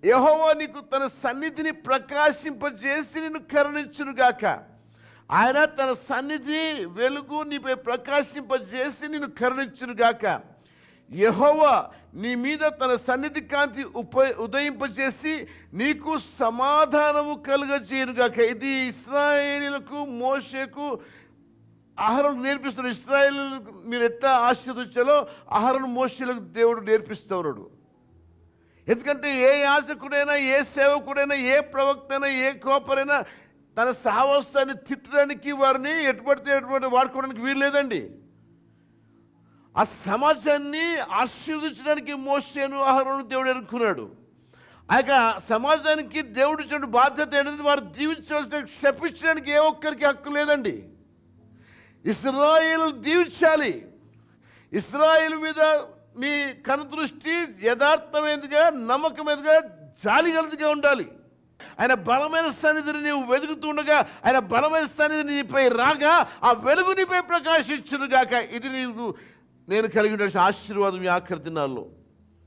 యెహోవా నీకు తన సన్నిధిని ప్రకాశింపజేసి నిన్ను కరుణించునుగాక. ఆయన తన సన్నిధి వెలుగు నీపై ప్రకాశింపజేసి నిన్ను కరుణించునుగాక. యెహోవా నీ మీద తన సన్నిధి కాంతి ఉదయింపజేసి నీకు సమాధానము కలుగజేయునుగాక. ఇది ఇశ్రాయేలీయులకు మోషేకు అహరోను నేర్పిస్తున్నాడు. ఇశ్రాయేలీయులకు మీరు ఎట్లా ఆశీర్వదించాలో అహరోను మోషేలకు దేవుడు నేర్పిస్తూ ఉన్నాడు. ఎందుకంటే ఏ యాజకుడైనా, ఏ సేవకుడైనా, ఏ ప్రవక్త అయినా, ఏ కోపరైనా తన సహవాసాన్ని తిట్టడానికి, వారిని ఎటువంటి వాడుకోవడానికి వీలు లేదండి. ఆ సమాజాన్ని ఆశీర్వదించడానికి మోషేను అహరోను దేవుడు అనుకున్నాడు. ఆ యొక్క సమాజానికి దేవుడు ఇచ్చిన బాధ్యత అనేది వారు దీవించవలసిన, శపించడానికి ఏ ఒక్కరికి హక్కు లేదండి. ఇశ్రాయేలు దీవించాలి. ఇశ్రాయేలు మీద మీ కనుదృష్టి యథార్థమైనదిగా, నమ్మకమైనదిగా, జాలిగలదిగా ఉండాలి. ఆయన బలమైన సన్నిధిని నీవు వెతుకుతుండగా ఆయన బలమైన సన్నిధి నీపై రాగా ఆ వెలుగు నీపై ప్రకాశించునుగాక. ఇది నేను కలిగి ఉండాల్సిన ఆశీర్వాదం ఈ ఆఖరి దినాల్లో.